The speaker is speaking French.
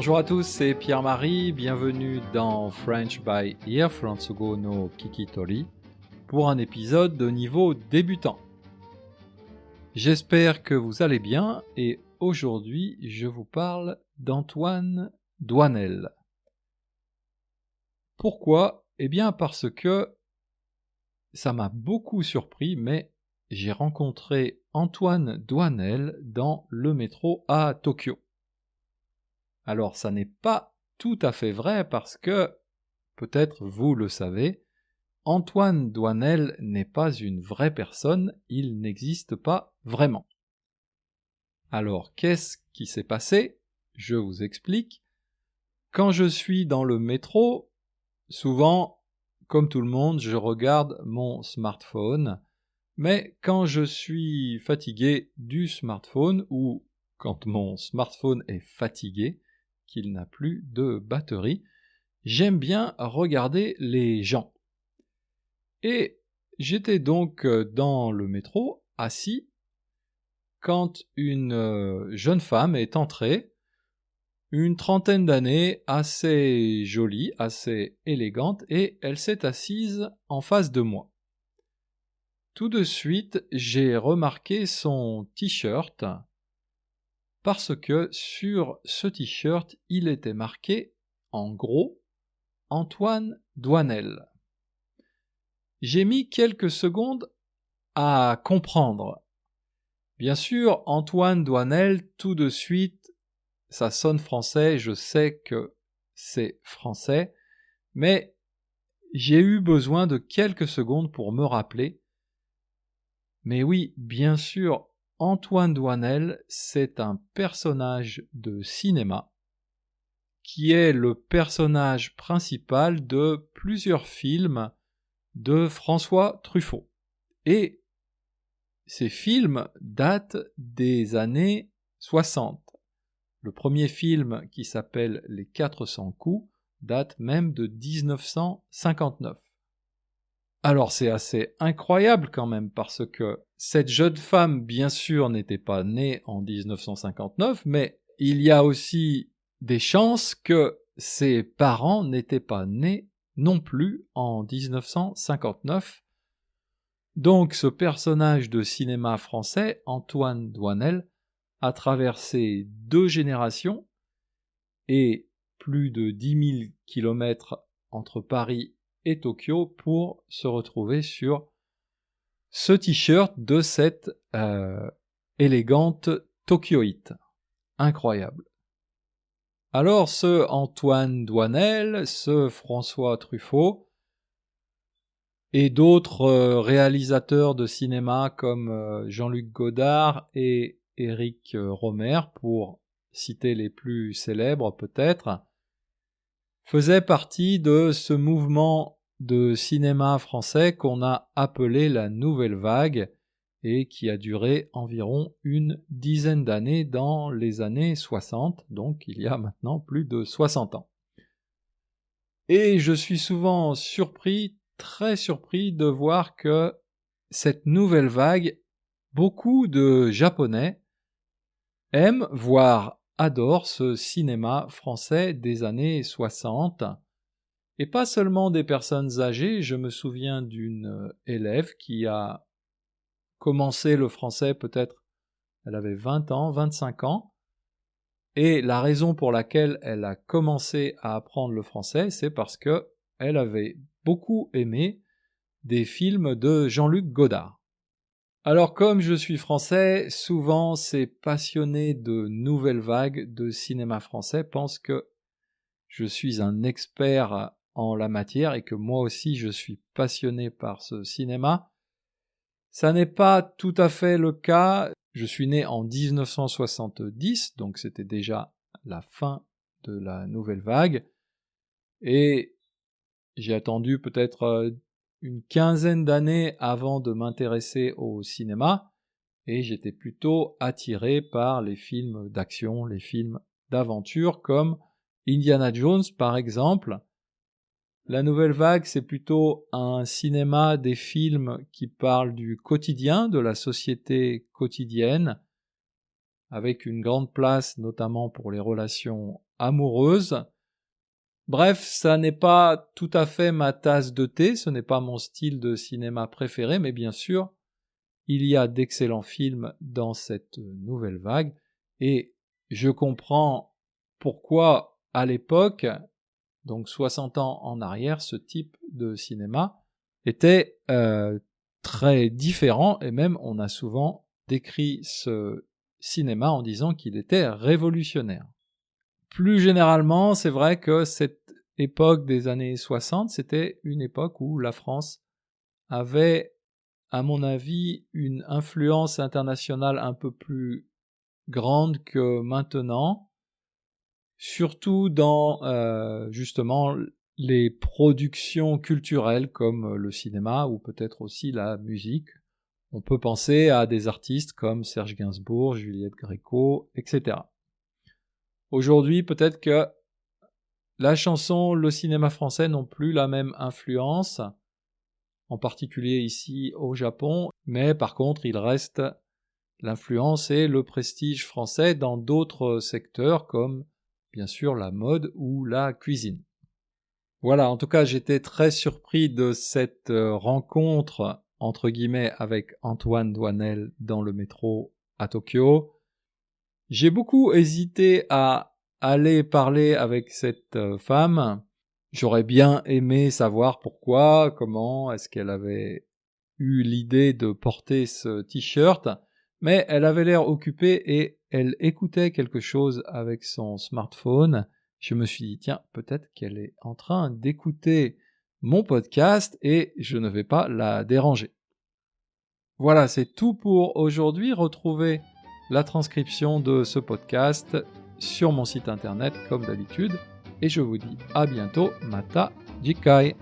Bonjour à tous, c'est Pierre-Marie, bienvenue dans French by Ear, Fransugo no Kikitori, pour un épisode de niveau débutant. J'espère que vous allez bien et aujourd'hui je vous parle d'Antoine Doinel. Pourquoi ? Eh bien parce que ça m'a beaucoup surpris, mais j'ai rencontré Antoine Doinel dans le métro à Tokyo. Alors ça n'est pas tout à fait vrai parce que, peut-être vous le savez, Antoine Doinel n'est pas une vraie personne, il n'existe pas vraiment. Alors qu'est-ce qui s'est passé ? Je vous explique. Quand je suis dans le métro, souvent, comme tout le monde, je regarde mon smartphone, mais quand je suis fatigué du smartphone ou quand mon smartphone est fatigué, qu'il n'a plus de batterie, j'aime bien regarder les gens. Et j'étais donc dans le métro, assis, quand une jeune femme est entrée, une trentaine d'années, assez jolie, assez élégante, et elle s'est assise en face de moi. Tout de suite, j'ai remarqué son t-shirt, parce que sur ce t-shirt, il était marqué, en gros, Antoine Doinel. J'ai mis quelques secondes à comprendre. Bien sûr, Antoine Doinel, tout de suite, ça sonne français, je sais que c'est français, mais j'ai eu besoin de quelques secondes pour me rappeler. Mais oui, bien sûr, Antoine Doinel, c'est un personnage de cinéma qui est le personnage principal de plusieurs films de François Truffaut. Et ces films datent des années 60. Le premier film, qui s'appelle Les 400 coups, date même de 1959. Alors c'est assez incroyable quand même, parce que cette jeune femme, bien sûr, n'était pas née en 1959, mais il y a aussi des chances que ses parents n'étaient pas nés non plus en 1959. Donc ce personnage de cinéma français, Antoine Doinel, a traversé 2 générations et plus de 10 000 kilomètres entre Paris et Tokyo pour se retrouver sur ce t-shirt de cette élégante Tokyoïte. Incroyable. Alors ce Antoine Doinel, ce François Truffaut, et d'autres réalisateurs de cinéma comme Jean-Luc Godard et Éric Rohmer, pour citer les plus célèbres peut-être, faisaient partie de ce mouvement de cinéma français qu'on a appelé la Nouvelle Vague et qui a duré environ une dizaine d'années dans les années 60, donc il y a maintenant plus de 60 ans. Et je suis souvent surpris, très surpris de voir que cette nouvelle vague, beaucoup de Japonais aiment, voire adorent ce cinéma français des années 60. Et pas seulement des personnes âgées, je me souviens d'une élève qui a commencé le français peut-être, elle avait 20 ans, 25 ans, et la raison pour laquelle elle a commencé à apprendre le français, c'est parce que elle avait beaucoup aimé des films de Jean-Luc Godard. Alors comme je suis français, souvent ces passionnés de nouvelles vagues de cinéma français pensent que je suis un expert en la matière et que moi aussi je suis passionné par ce cinéma. Ça n'est pas tout à fait le cas. Je suis né en 1970, donc c'était déjà la fin de la nouvelle vague, et j'ai attendu peut-être une quinzaine d'années avant de m'intéresser au cinéma, et j'étais plutôt attiré par les films d'action, les films d'aventure comme Indiana Jones par exemple. La nouvelle vague, c'est plutôt un cinéma des films qui parlent du quotidien, de la société quotidienne, avec une grande place notamment pour les relations amoureuse. Bref, ça n'est pas tout à fait ma tasse de thé, ce n'est pas mon style de cinéma préféré, mais bien sûr, il y a d'excellents films dans cette nouvelle vague, et je comprends pourquoi, à l'époque, donc 60 ans en arrière, ce type de cinéma était très différent, et même on a souvent décrit ce cinéma en disant qu'il était révolutionnaire. Plus généralement, c'est vrai que cette époque des années 60, c'était une époque où la France avait, à mon avis, une influence internationale un peu plus grande que maintenant, surtout dans justement les productions culturelles comme le cinéma ou peut-être aussi la musique. On peut penser à des artistes comme Serge Gainsbourg, Juliette Gréco, etc. Aujourd'hui, peut-être que la chanson, le cinéma français n'ont plus la même influence, en particulier ici au Japon, mais par contre, il reste l'influence et le prestige français dans d'autres secteurs comme bien sûr la mode ou la cuisine. Voilà, en tout cas, j'étais très surpris de cette rencontre entre guillemets avec Antoine Doinel dans le métro à Tokyo. J'ai beaucoup hésité à aller parler avec cette femme. J'aurais bien aimé savoir pourquoi, comment, est-ce qu'elle avait eu l'idée de porter ce t-shirt, mais elle avait l'air occupée et elle écoutait quelque chose avec son smartphone. Je me suis dit, tiens, peut-être qu'elle est en train d'écouter mon podcast et je ne vais pas la déranger. Voilà, c'est tout pour aujourd'hui. Retrouvez la transcription de ce podcast sur mon site internet comme d'habitude. Et je vous dis à bientôt, Mata Jikai.